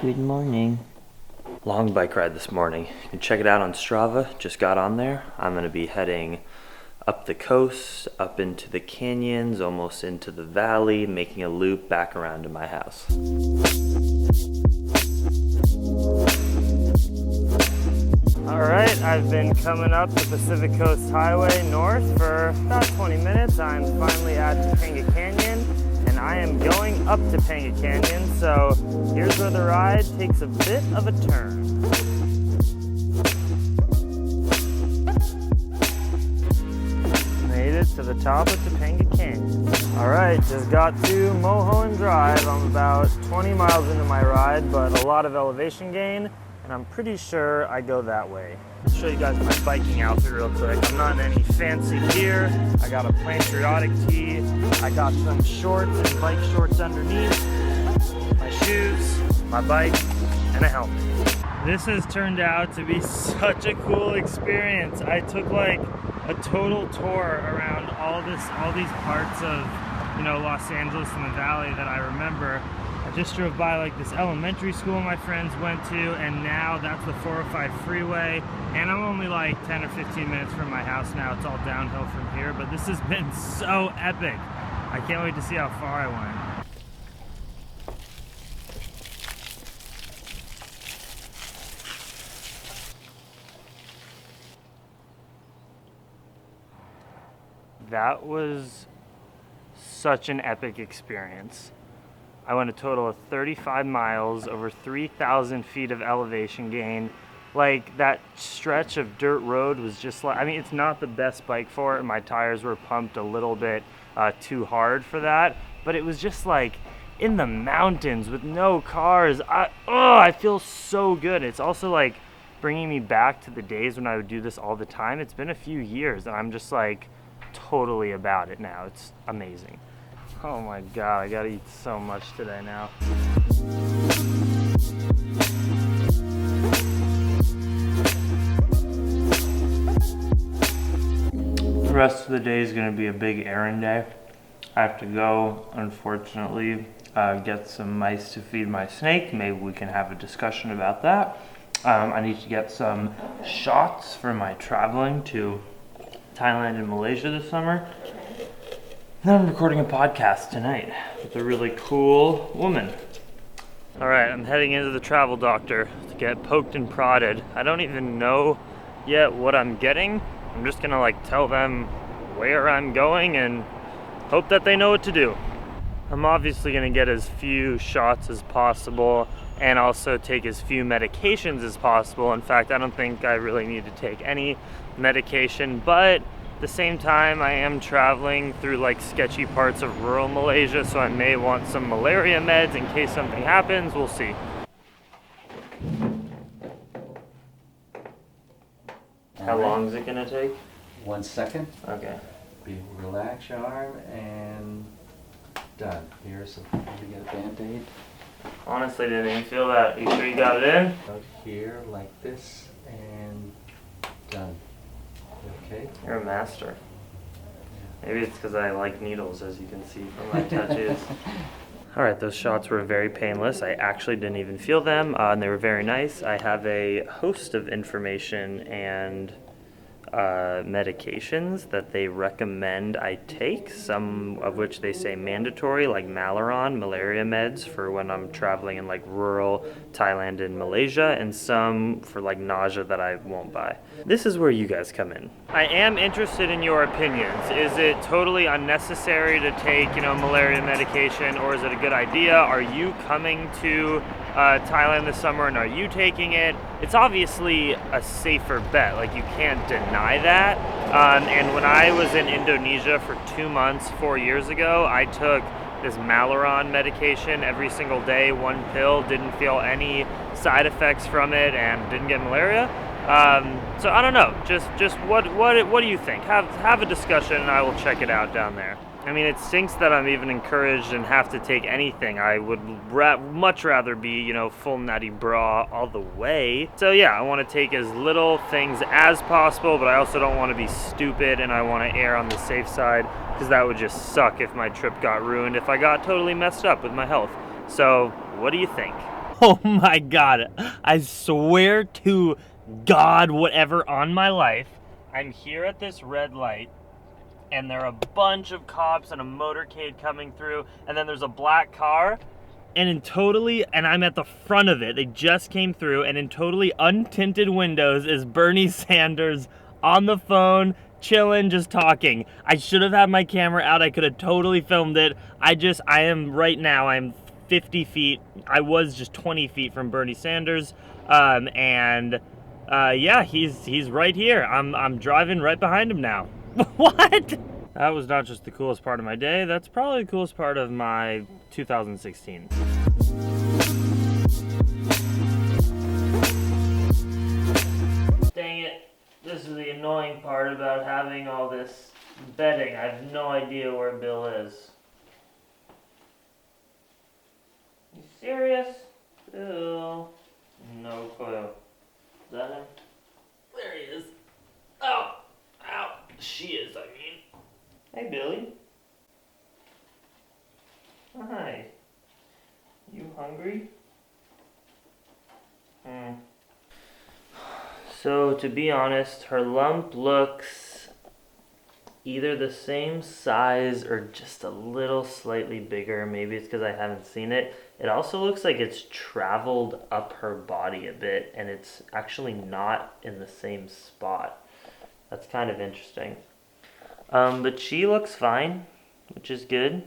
Good morning. Long bike ride this morning. You can check it out on Strava. Just got on there. I'm going to be heading up the coast, up into the canyons, almost into the valley, making a loop back around to my house. Alright, I've been coming up the Pacific Coast Highway north for about 20 minutes. I'm finally at Topanga Canyon, and I am going up Topanga Canyon, so here's where the ride takes a bit of a turn. Made it to the top of Topanga Canyon. Alright, just got to Mulholland Drive. I'm about 20 miles into my ride, but a lot of elevation gain, and I'm pretty sure I go that way. I'll show you guys my biking outfit real quick. I'm not in any fancy gear. I got a Plantriotic tee. I got some shorts and bike shorts underneath, my shoes, my bike, and a helmet. This has turned out to be such a cool experience. I took like a total tour around all these parts of, Los Angeles and the valley that I remember. I just drove by like this elementary school my friends went to, and now that's the 405 freeway, and I'm only like 10 or 15 minutes from my house now. It's all downhill from here, but this has been so epic. I can't wait to see how far I went. That was such an epic experience. I went a total of 35 miles over 3,000 feet of elevation gain. Like, that stretch of dirt road was just like, it's not the best bike for it. My tires were pumped a little bit too hard for that, but it was just like in the mountains with no cars. I feel so good. It's also like bringing me back to the days when I would do this all the time. It's been a few years, and I'm just like totally about it now. It's amazing. Oh my god, I gotta eat so much today now. The rest of the day is gonna be a big errand day. I have to go, unfortunately, get some mice to feed my snake. Maybe we can have a discussion about that. I need to get some shots for my traveling to Thailand and Malaysia this summer. Then I'm recording a podcast tonight with a really cool woman. Alright, I'm heading into the travel doctor to get poked and prodded. I don't even know yet what I'm getting. I'm just gonna tell them where I'm going and hope that they know what to do. I'm obviously gonna get as few shots as possible and also take as few medications as possible. In fact, I don't think I really need to take any medication, but at the same time, I am traveling through sketchy parts of rural Malaysia, so I may want some malaria meds in case something happens. We'll see. How long is it gonna take? 1 second. Okay. Relax your arm and done. Here's you get a band-aid. Honestly, didn't even feel that. You sure you got it in? Out here like this and done. Okay. You're a master. Maybe it's because I like needles, as you can see from my tattoos. Alright, those shots were very painless. I actually didn't even feel them, and they were very nice. I have a host of information and medications that they recommend I take, some of which they say mandatory, like Malaron, malaria meds for when I'm traveling in rural Thailand and Malaysia, and some for nausea that I won't buy. This is where you guys come in. I am interested in your opinions. Is it totally unnecessary to take, malaria medication, or is it a good idea? Are you coming to Thailand this summer, and are you taking it? It's obviously a safer bet. You can't deny that. And when I was in Indonesia for 2 months 4 years ago, I took this Malaron medication every single day, 1 pill, didn't feel any side effects from it, and didn't get malaria. So I don't know. Just what do you think? Have a discussion, and I will check it out down there. It stinks that I'm even encouraged and have to take anything. I would much rather be, full natty bra all the way. So yeah, I want to take as little things as possible, but I also don't want to be stupid, and I want to err on the safe side, because that would just suck if my trip got ruined, if I got totally messed up with my health. So what do you think? Oh my god. I swear to God, whatever on my life, I'm here at this red light, and there are a bunch of cops and a motorcade coming through, and then there's a black car, and I'm at the front of it. They just came through, and in totally untinted windows is Bernie Sanders on the phone, chilling, just talking. I should have had my camera out. I could have totally filmed it. I am right now, I'm 50 feet. I was just 20 feet from Bernie Sanders. Yeah, he's right here. I'm driving right behind him now. What? That was not just the coolest part of my day, that's probably the coolest part of my 2016. Dang it. This is the annoying part about having all this bedding. I have no idea where Bill is. You serious? Bill. No clue. Is that him? There he is. Oh! Ow! She is, I mean. Hey, Billy. Hi. You hungry? So, to be honest, her lump looks either the same size or just a little slightly bigger. Maybe it's because I haven't seen it. It also looks like it's traveled up her body a bit, and it's actually not in the same spot. That's kind of interesting. But she looks fine, which is good.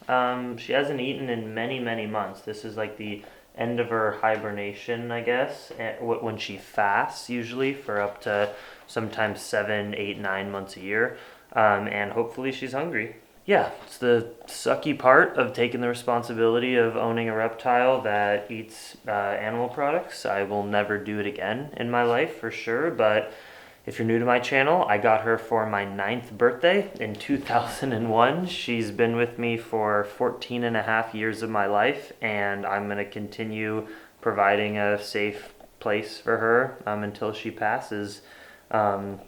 She hasn't eaten in many, many months. This is like the end of her hibernation, I guess, when she fasts, usually for up to sometimes 7, 8, 9 months a year. And hopefully she's hungry. Yeah, it's the sucky part of taking the responsibility of owning a reptile that eats animal products. I will never do it again in my life, for sure, but if you're new to my channel, I got her for my 9th birthday in 2001. She's been with me for 14 and a half years of my life, and I'm going to continue providing a safe place for her until she passes. And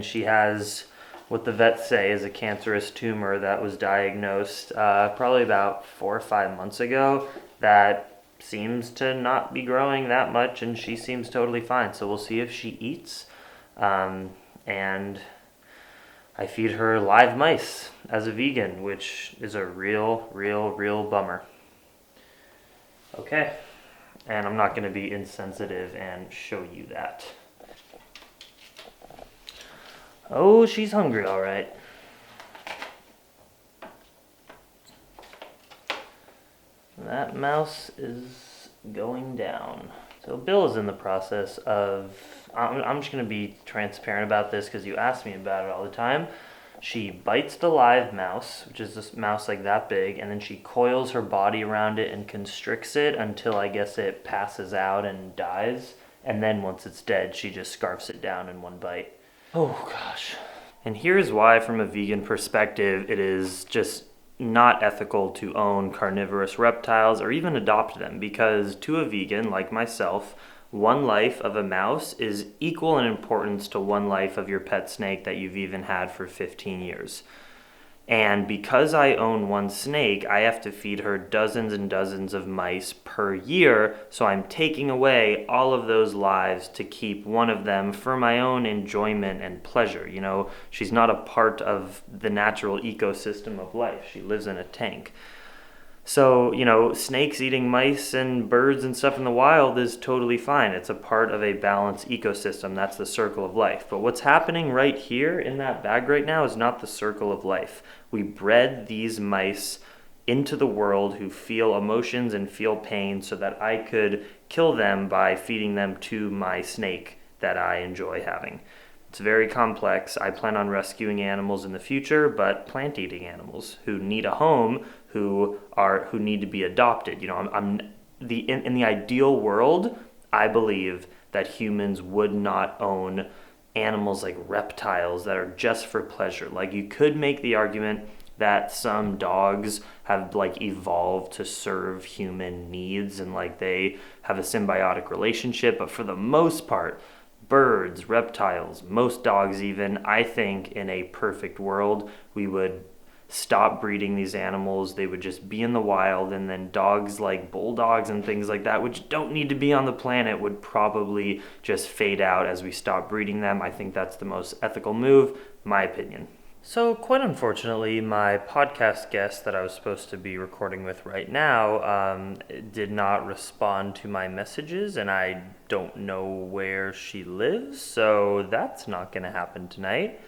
she has what the vets say is a cancerous tumor that was diagnosed probably about 4 or 5 months ago that seems to not be growing that much, and she seems totally fine. So we'll see if she eats. And I feed her live mice as a vegan, which is a real bummer. Okay, and I'm not going to be insensitive and show you that. Oh, she's hungry, all right. That mouse is going down. So Bill is in the process of, I'm just going to be transparent about this because you ask me about it all the time. She bites the live mouse, which is this mouse like that big, and then she coils her body around it and constricts it until I guess it passes out and dies. And then once it's dead, she just scarfs it down in one bite. Oh gosh. And here's why, from a vegan perspective, it is just not ethical to own carnivorous reptiles or even adopt them, because to a vegan like myself, one life of a mouse is equal in importance to one life of your pet snake that you've even had for 15 years. And because I own one snake, I have to feed her dozens and dozens of mice per year, so I'm taking away all of those lives to keep one of them for my own enjoyment and pleasure. You know, she's not a part of the natural ecosystem of life. She lives in a tank. So, you know, snakes eating mice and birds and stuff in the wild is totally fine. It's a part of a balanced ecosystem. That's the circle of life. But what's happening right here in that bag right now is not the circle of life. We bred these mice into the world who feel emotions and feel pain so that I could kill them by feeding them to my snake that I enjoy having. It's very complex. I plan on rescuing animals in the future, but plant-eating animals who need a home, who need to be adopted. You know, in the ideal world, I believe that humans would not own animals like reptiles that are just for pleasure. Like, you could make the argument that some dogs have like evolved to serve human needs and like they have a symbiotic relationship, but for the most part, birds, reptiles, most dogs even, I think in a perfect world, we would stop breeding these animals, they would just be in the wild, and then dogs like bulldogs and things like that, which don't need to be on the planet, would probably just fade out as we stop breeding them. I think that's the most ethical move, my opinion. So, quite unfortunately, my podcast guest that I was supposed to be recording with right now did not respond to my messages, and I don't know where she lives, so that's not going to happen tonight.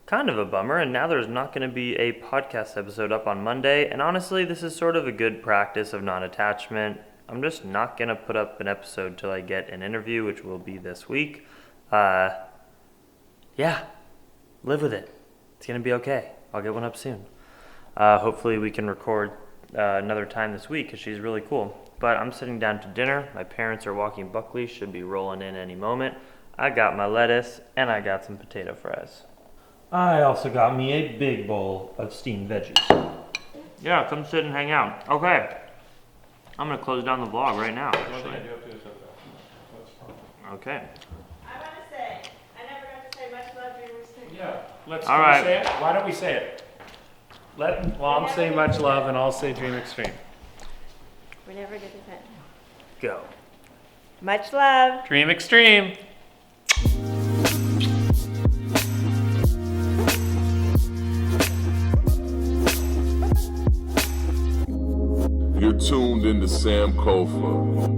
Kind of a bummer, and now there's not going to be a podcast episode up on Monday, and honestly, this is sort of a good practice of non-attachment. I'm just not going to put up an episode till I get an interview, which will be this week. Yeah, live with it. It's going to be okay. I'll get one up soon. Hopefully we can record another time this week because she's really cool. But I'm sitting down to dinner. My parents are walking Buckley, should be rolling in any moment. I got my lettuce and I got some potato fries. I also got me a big bowl of steamed veggies. Yeah, come sit and hang out. Okay. I'm going to close down the vlog right now. Actually. Okay. I want to say, I never got to say much love during this thing. Yeah, let's All right. say it. Why don't we say it? Let Mom say much love and I'll say Dream Extreme. We're never good at that. Go. Much love. Dream Extreme. You're tuned into Sam Kofa.